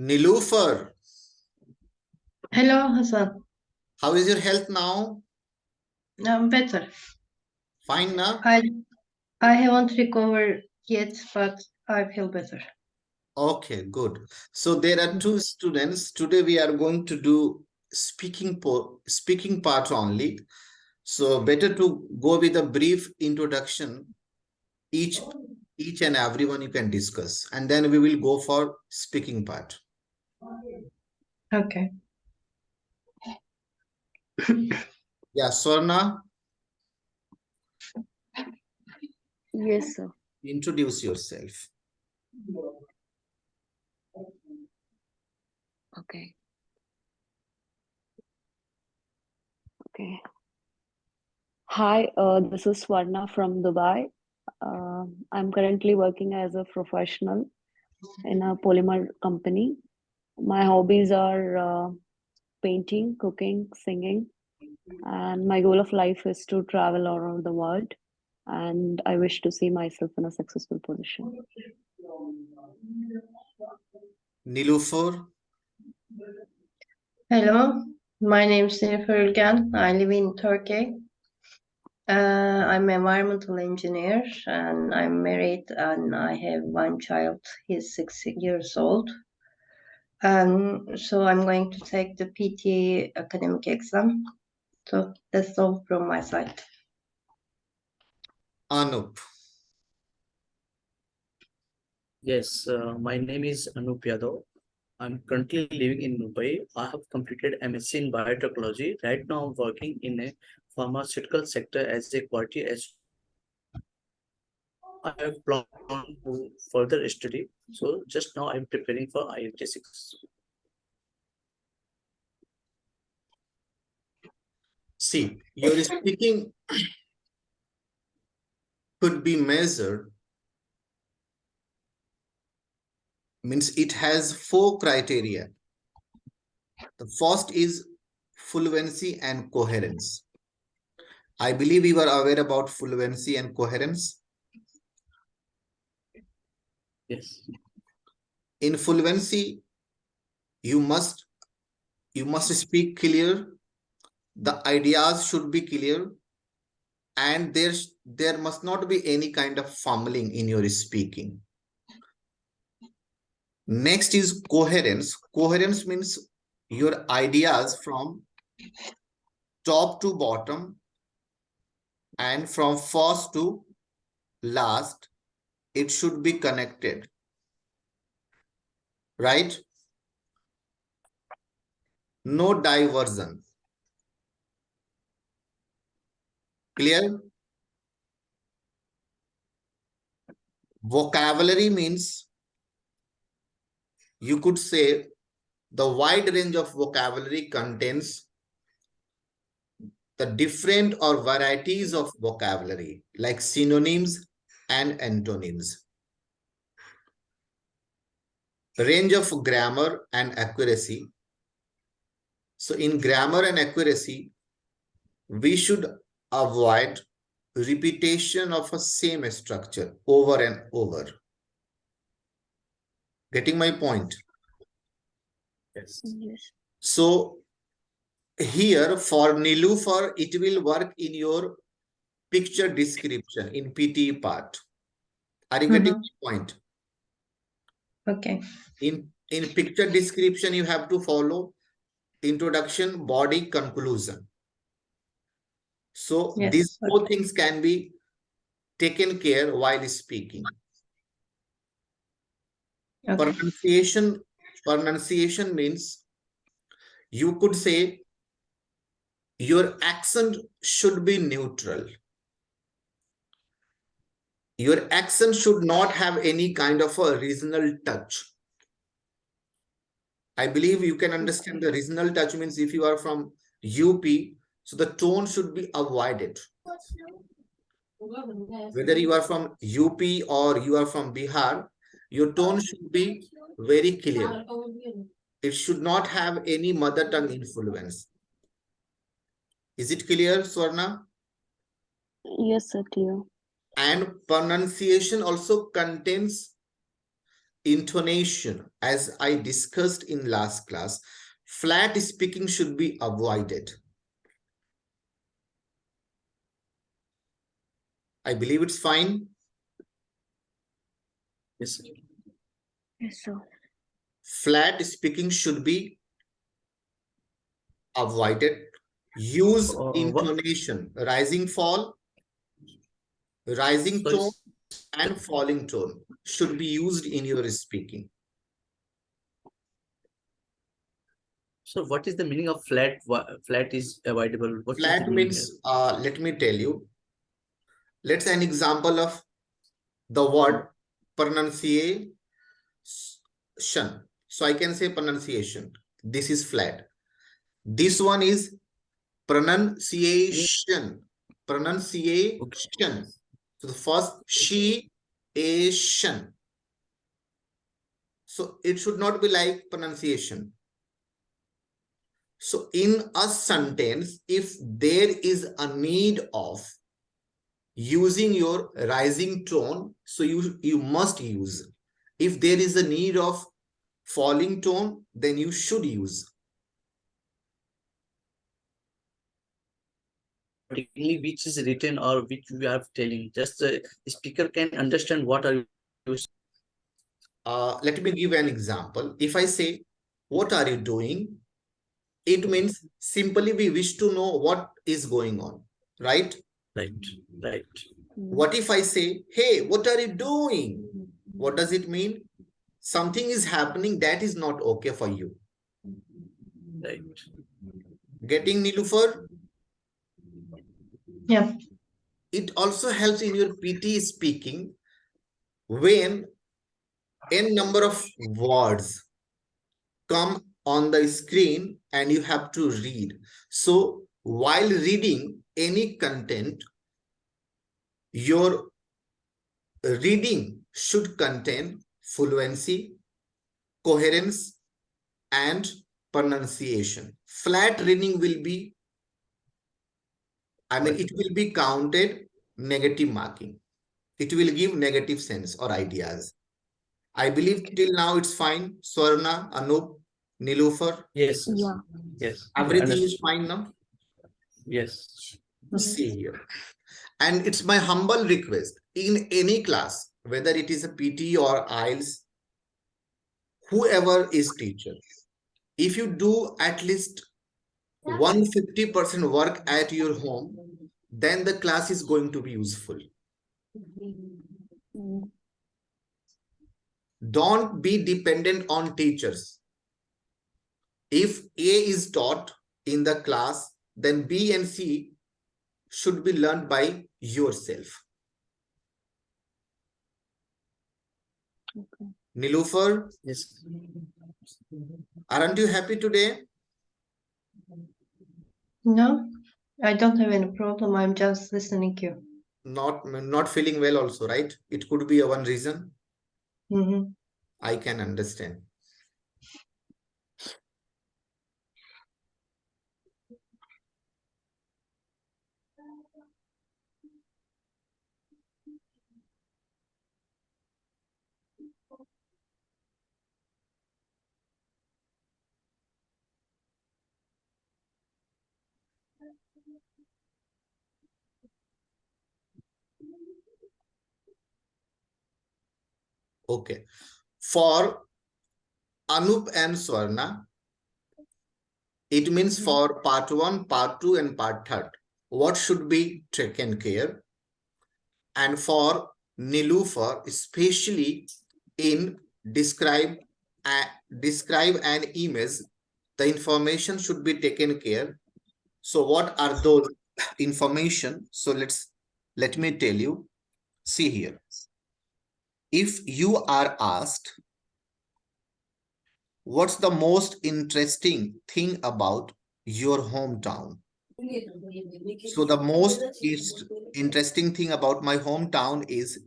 Nilufar, Hello, Hasan. how is your health now? I'm better. Fine now? I I haven't recovered yet, but I feel better. Okay, good. So there are two students. Today we are going to do speaking part only. So better to go with a brief introduction. Each and everyone you can discuss, and then we will go for speaking part. Okay. Yeah, Swarna, Yes, sir. introduce yourself. Okay. Okay. Hi, this is Swarna from Dubai. I'm currently working as a professional in a polymer company. My hobbies are painting, cooking, singing, and my goal of life is to travel around the world. And I wish to see myself in a successful position. Nilufar, Hello, my name is Nilüfer Ülgen. I live in Turkey. I'm an environmental engineer and I'm married and I have one child. He's 6 years old. So I'm going to take the PTE academic exam. So that's all from my side. Anup. Yes, my name is Anup Yadav. I'm currently living in Mumbai. I have completed MSc in biotechnology. Right now, I'm working in a pharmaceutical sector as a quality as I have planned to further study. So just now, I'm preparing for IELTS 6. See, your speaking could be measured, means it has 4 criteria. The first is fluency and coherence. I believe you are aware about fluency and coherence. Yes. In fluency, you must speak clear. The ideas should be clear, and there must not be any kind of fumbling in your speaking. Next is coherence. Coherence means your ideas from top to bottom and from first to last, it should be connected, right? No diversion. Clear? Vocabulary means you could say the wide range of vocabulary contains the different or varieties of vocabulary like synonyms and antonyms. Range of grammar and accuracy. So in grammar and accuracy, we should avoid repetition of a same structure over and over. Getting my point? Yes. Yes. So here for Nilufar, it will work in your picture description in PTE part. Are you getting the point? Okay. In picture description, you have to follow introduction, body, conclusion. So Yes. these 4 things can be taken care while speaking. Okay. Pronunciation means you could say your accent should be neutral. Your accent should not have any kind of a regional touch. I believe you can understand the regional touch means if you are from UP, so the tone should be avoided. Whether you are from UP or you are from Bihar, your tone should be very clear. It should not have any mother tongue influence. Is it clear, Swarna? Yes, sir, dear. And pronunciation also contains intonation, as I discussed in last class, flat speaking should be avoided. I believe it's fine. Yes, sir. Yes, sir. Flat speaking should be avoided. Use What? intonation, rising Sorry, tone and falling tone should be used in your speaking. so what is the meaning of flat? Flat is avoidable. What is the Flat meaning here? means, let me tell you. Let's an example of the word pronunciation. So I can say pronunciation. This is flat. This one is pronunciation. Pronunciation. Okay. So the first she-ation. So it should not be like pronunciation. So in a sentence, if there is a need of using your rising tone, so you must use. If there is a need of falling tone, then you should use. Particularly which is written or which you are telling. Just the speaker can understand what are you Let me give an example. If I say, what are you doing? It means simply we wish to know what is going on, right? right, right, What if I say, hey, what are you doing? What does it mean? Something is happening that is not okay for you. right. Getting Nilufer? Yeah. It also helps in your PT speaking when n number of words come on the screen and you have to read. So while reading any content, your reading should contain fluency, coherence, and pronunciation. Flat reading will be, it will be counted negative marking. It will give negative sense or ideas. I believe till now it's fine. Swarna, Anup, Nilofer, Yes, yes, Yeah. yes. everything is Understood. fine now. Yes. See here. And it's my humble request in any class, whether it is a PT or IELTS, whoever is teacher, if you do at least 150% work at your home, then the class is going to be useful. Mm. Don't be dependent on teachers. If A is taught in the class, then B and C should be learned by yourself. Okay. Nilofer, Yes. aren't you happy today? No, I don't have any problem. I'm just listening to you. Not feeling well also, right? It could be a one reason. Mm-hmm. I can understand. Okay. For Anup and Swarna, it means for part 1, part 2, and part 3, what should be taken care? And for Nilufer, especially in describe an image, the information should be taken care. So what are those information? So let me tell you. See here. If you are asked, what's the most interesting thing about your hometown? So the most interesting thing about my hometown is,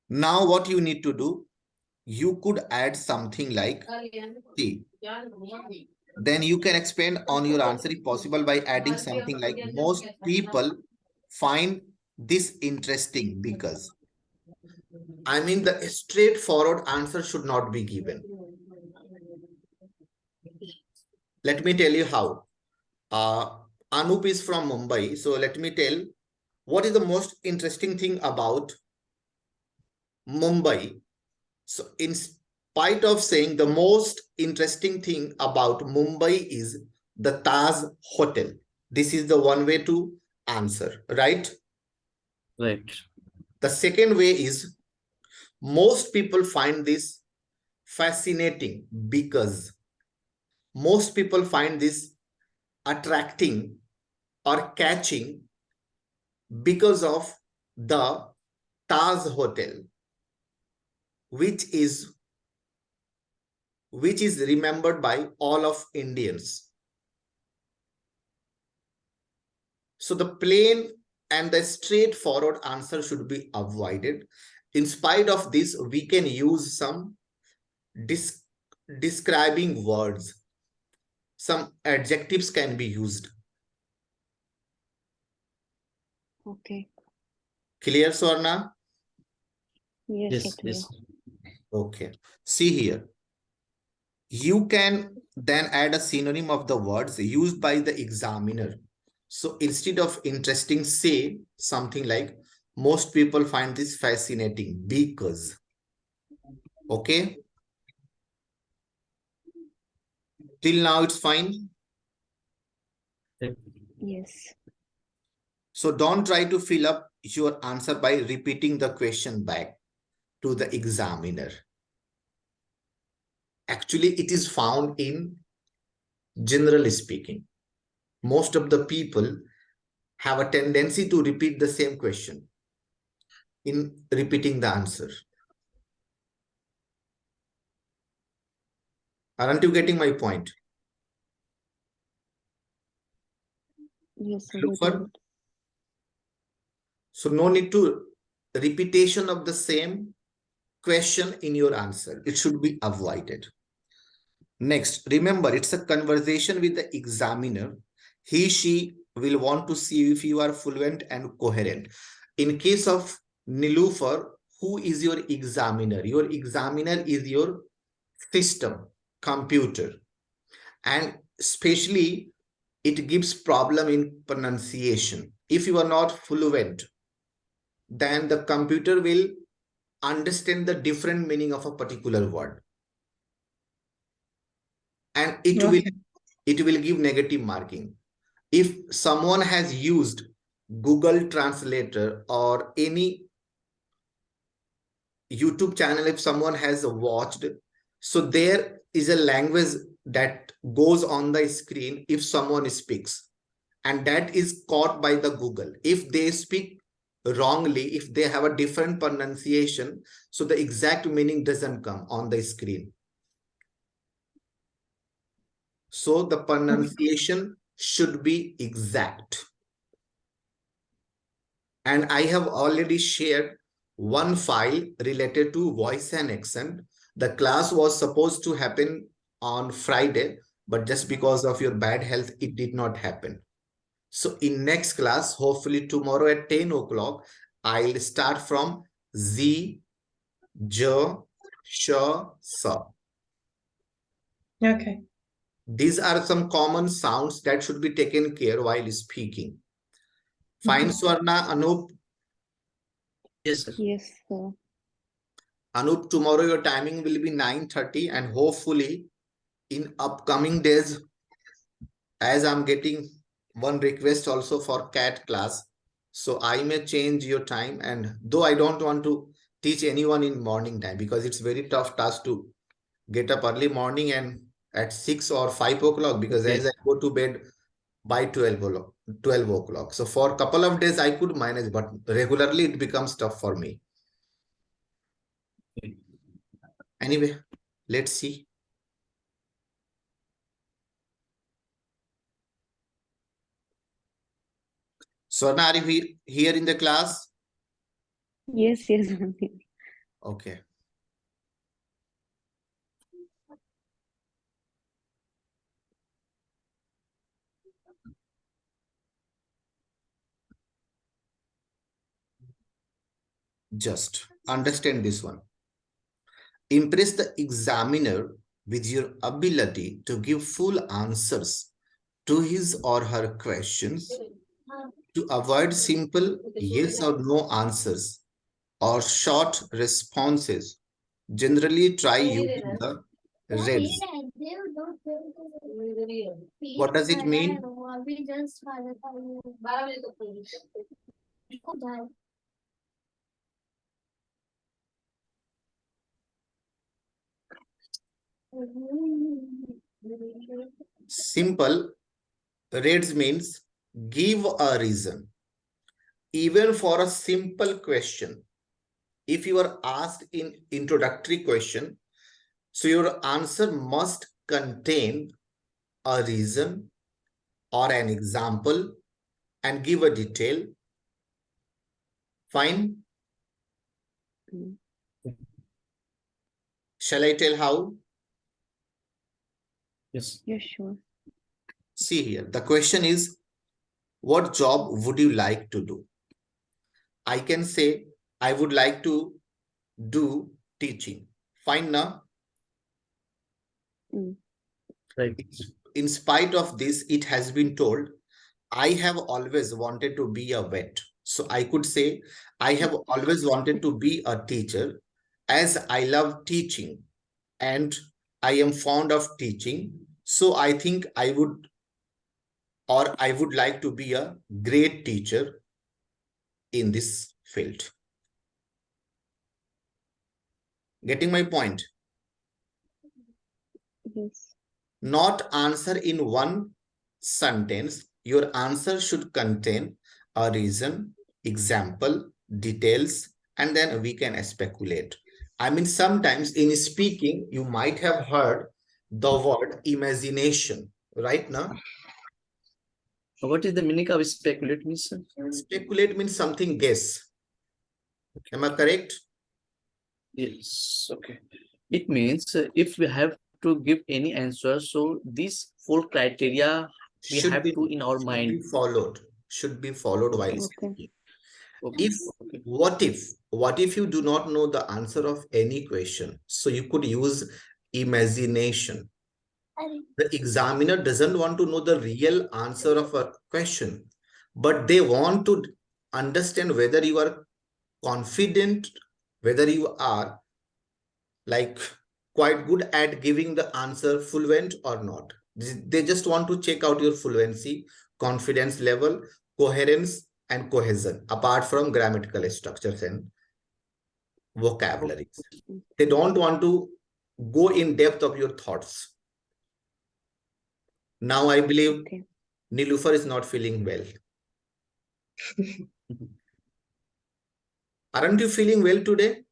now what you need to do, you could add something like see. Then you can expand on your answer if possible by adding something like, most people find this interesting because. I mean, the straightforward answer should not be given. Let me tell you how. Anup is from Mumbai. So let me tell what is the most interesting thing about Mumbai. So in spite of saying the most interesting thing about Mumbai is the Taj Hotel. This is the one way to answer, right? Right. The second way is most people find this fascinating because most people find this attracting or catching because of the Taj Hotel, which is remembered by all of Indians. So the plain and the straightforward answer should be avoided. In spite of this, we can use some describing words. Some adjectives can be used. Okay. Clear, Swarna? Yes, Yes, sir, clear. yes. Okay. See here. You can then add a synonym of the words used by the examiner. So instead of interesting, say something like, most people find this fascinating because. Okay. Till now, it's fine. Yes. So don't try to fill up your answer by repeating the question back to the examiner. Actually, it is found in general speaking. Most of the people have a tendency to repeat the same question in repeating the answer. Aren't you getting my point? Yes, sir, Look getting for. it. So no need to repetition of the same question in your answer. It should be avoided. Next, remember, it's a conversation with the examiner. He, she will want to see if you are fluent and coherent. In case of Niloufar, who is your examiner? Your examiner is your system, computer. And especially, it gives problem in pronunciation. If you are not fluent, then the computer will understand the different meaning of a particular word. And it will give negative marking. If someone has used Google Translator or any YouTube channel, if someone has watched, so there is a language that goes on the screen if someone speaks, and that is caught by the Google. If they speak wrongly, if they have a different pronunciation, so the exact meaning doesn't come on the screen. So the pronunciation should be exact. And I have already shared one file related to voice and accent. The class was supposed to happen on Friday, but just because of your bad health, it did not happen. So in next class, hopefully tomorrow at 10 o'clock, I'll start from Z, J, Sh, Sa. Okay. These are some common sounds that should be taken care while speaking. Fine, Swarna, Anup. Yes, sir. Yes, sir. Anup, tomorrow your timing will be 9:30 and hopefully in upcoming days, as I'm getting one request also for CAT class, so I may change your time. And though I don't want to teach anyone in morning time because it's very tough task to get up early morning and at 6 or 5 o'clock, because as Okay. I go to bed by 12 o'clock. So for a couple of days I could manage, but regularly it becomes tough for me. Okay. Anyway, let's see. Swarna, are you here in the class? Yes, yes. Okay. Just understand this one. Impress the examiner with your ability to give full answers to his or her questions, to avoid simple yes or no answers or short responses. Generally try using the REDS. What does it mean? Simple. REDS means give a reason. Even for a simple question, if you are asked in introductory question, so your answer must contain a reason or an example and give a detail. Fine. Shall I tell how? Yes. Yes, sure. See here, the question is, what job would you like to do? I can say, I would like to do teaching. Fine now? Right. In spite of this, it has been told, I have always wanted to be a vet. So I could say, I have always wanted to be a teacher as I love teaching and I am fond of teaching. So I think I would like to be a great teacher in this field. Getting my point? Yes. Not answer in one sentence. Your answer should contain a reason, example, details, and then we can speculate. I mean, sometimes in speaking, you might have heard the word imagination, right now? So what is the meaning of speculate means? Speculate means something guess. Am I correct? Yes. Okay. It means if we have to give any answer, so this full criteria we Should have be, to in our should mind. be followed. Should be followed while Okay. speaking. Okay. If Okay. what if you do not know the answer of any question? So you could use imagination. The examiner doesn't want to know the real answer of a question, but they want to understand whether you are confident, whether you are like quite good at giving the answer fluent or not. They just want to check out your fluency, confidence level, coherence, and cohesion, apart from grammatical structures and vocabularies. They don't want to go in depth of your thoughts. Now I believe Okay. Nilufar is not feeling well. Aren't you feeling well today?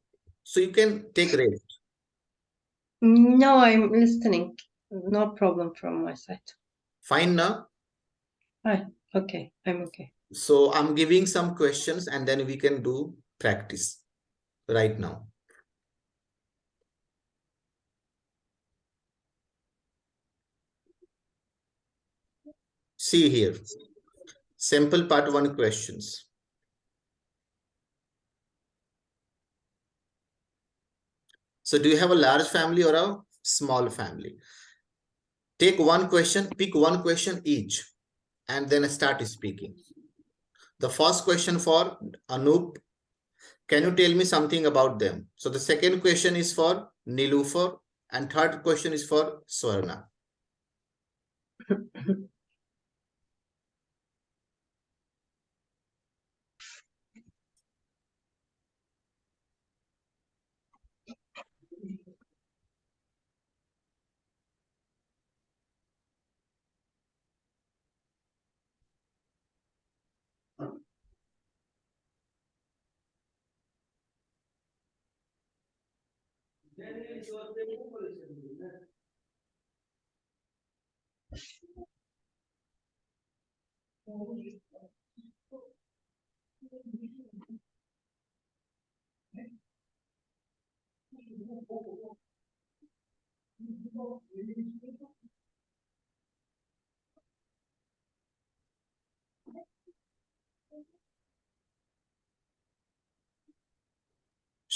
So you can take rest. No, I'm listening. No problem from my side. Fine now. Okay, I'm okay. So I'm giving some questions and then we can do practice right now. See here. Sample part 1 questions. So do you have a large family or a small family? Take one question, pick one question each, and then start speaking. The first question for Anup. Can you tell me something about them? So the second question is for Nilufar and third question is for Swarna.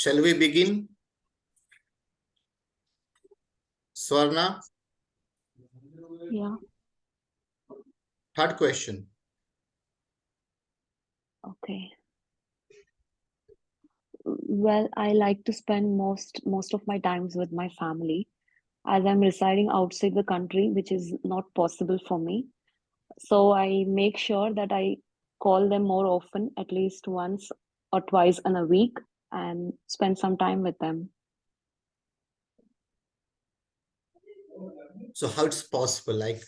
Shall we begin? Swarna, Yeah, third question. okay. Well, I like to spend most of my times with my family as I'm residing outside the country, which is not possible for me. So I make sure that I call them more often, at least once or twice in a week, and spend some time with them. So how it's possible? Like,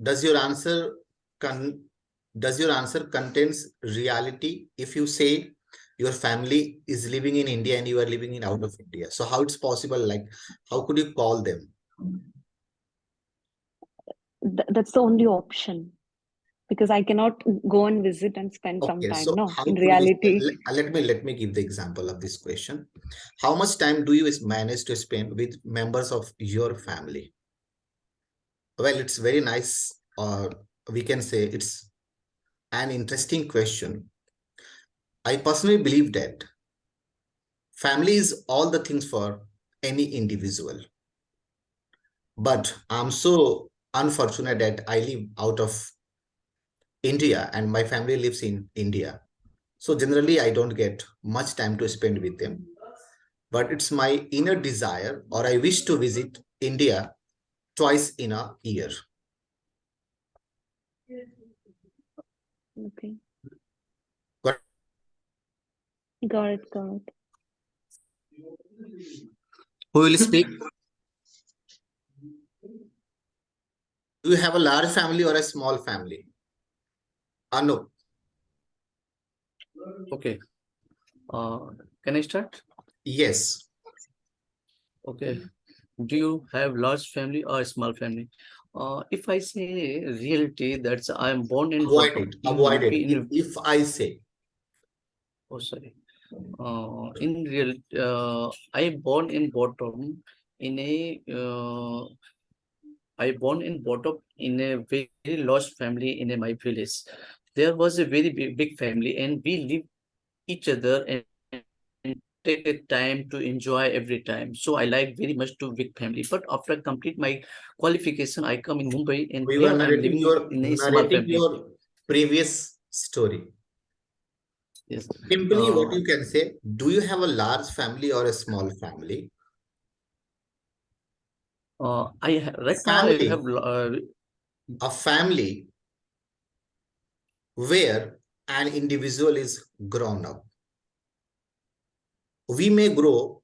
does your answer contains reality if you say your family is living in India and you are living in out of India? So how it's possible? Like, how could you call them? That's the only option because I cannot go and visit and spend some Okay, time. so No, how in could we reality, let me give the example of this question. How much time do you manage to spend with members of your family? Well, it's very nice, or we can say it's an interesting question. I personally believe that family is all the things for any individual. But I'm so unfortunate that I live out of India and my family lives in India. So generally, I don't get much time to spend with them. But it's my inner desire, or I wish to visit India twice in a year. okay, But got it, got it. who will speak? Do you have a large family or a small family? No. Okay. Can I start? Yes. Okay. Do you have large family or a small family? If I say reality, that's I'm born and brought Avoid up it. in Avoid it. UP in If I say, oh sorry. In real I born and brought up in a I born and brought up in a very large family in my village. There was a very big family and we live each other and take a time to enjoy every time. So I like very much to big family. But after I complete my qualification, I come in Mumbai and we were there I'm living in a small narrating family. your previous story. Yes. Simply, what you can say, do you have a large family or a small family? Right now I Family, have a family where an individual is grown up. We may grow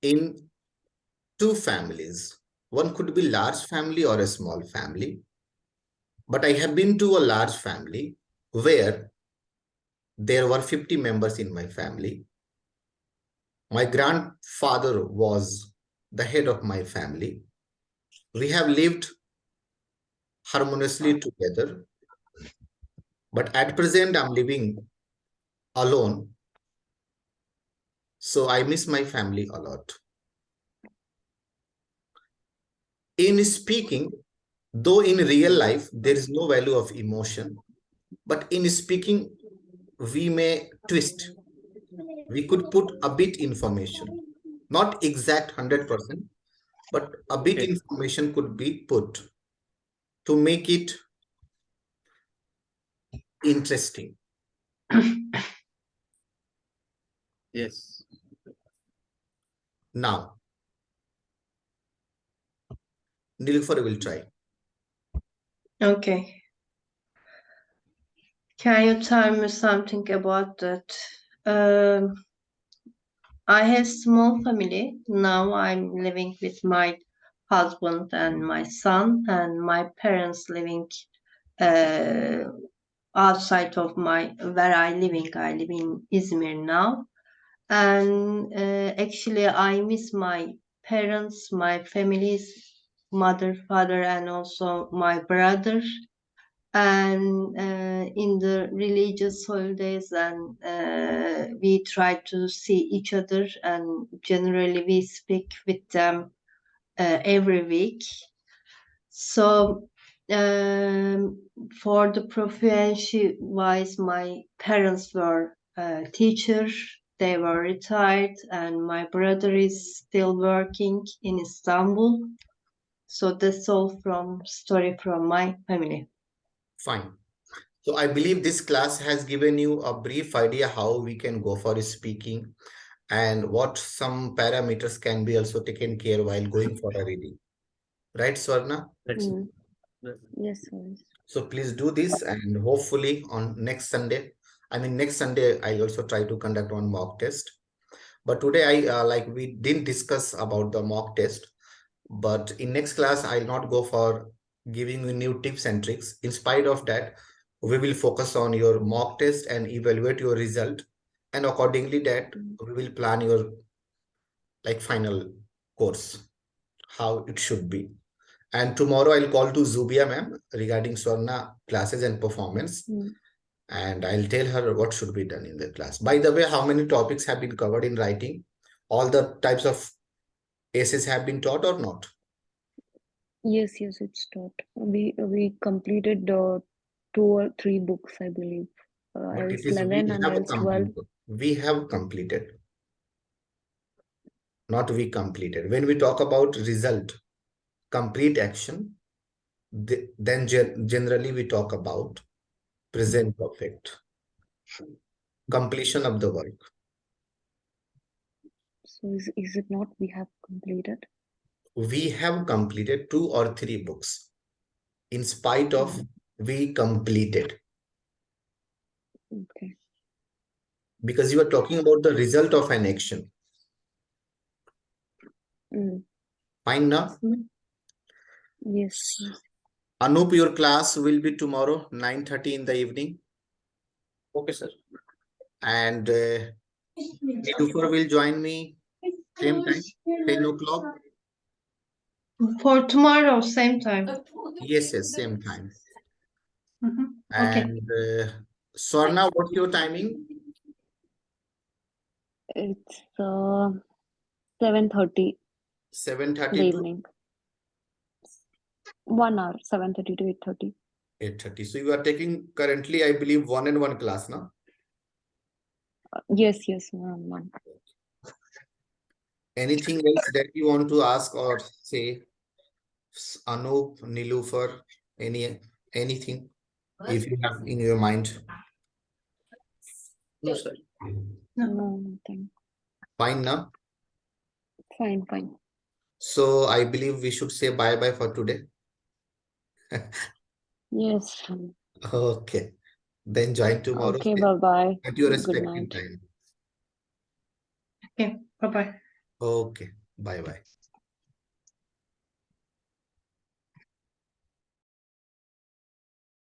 in two families. One could be large family or a small family. But I have been to a large family where there were 50 members in my family. My grandfather was the head of my family. We have lived harmoniously together. But at present, I'm living alone. So I miss my family a lot. In speaking, though in real life, there is no value of emotion, but in speaking, we may twist. We could put a bit information, not exact 100%, but a bit okay. information could be put to make it interesting. Yes. Now, Nilufar will try. Okay. Can you tell me something about that? I have small family. Now I'm living with my husband and my son, and my parents living uh, outside of my where I living. I live in Izmir now, and actually I miss my parents, my families, mother, father, and also my brother. And in the religious holidays, and we try to see each other, and generally we speak with them every week. So for the proficiency wise, my parents were teachers, they were retired, and my brother is still working in Istanbul. So that's all from story from my family. Fine. So I believe this class has given you a brief idea how we can go for speaking and what some parameters can be also taken care while going for a reading. Right, Swarna? That's Mm. that- Yes, yes. So please do this, and hopefully on next Sunday, next Sunday, I also try to conduct one mock test. But today we didn't discuss about the mock test, but in next class, I'll not go for giving you new tips and tricks. In spite of that, we will focus on your mock test and evaluate your result. And accordingly that we will plan your final course, how it should be. And tomorrow I'll call to Zubia ma'am regarding Swarna classes and performance. Mm. And I'll tell her what should be done in the class. By the way, how many topics have been covered in writing? All the types of essays have been taught or not? Yes, yes, it's taught. We completed 2 or 3 books, I believe. But it IELTS is 11 and IELTS 12. we have completed, not we completed. When we talk about result, complete action, then generally we talk about present perfect, completion of the work. So is it not we have completed? We have completed 2 or 3 books in spite of we completed, Okay. because you are talking about the result of an action. Mm. Fine now? Yes, yes. Anup, your class will be tomorrow 9:30 in the evening, Okay, sir. and Nilufar will join me same time, 10 o'clock. For tomorrow, same time. Yes, same time. Okay. And Swarna, what's your timing? It's 7:30 the 7:30 to evening. 1 hour, 7:30 to 8:30. 8:30. So you are taking currently, I believe, 1-on-1 class now. Yes, yes, 1. Anything else that you want to ask or say, Anup, Nilufar, anything if you have in your mind? No, sir. No, nothing. Fine now. Fine, fine. So I believe we should say bye-bye for today. Yes. Okay. Then join tomorrow Okay, bye-bye. at your Good respective night. time. Okay. Bye-bye. Okay. Bye-bye.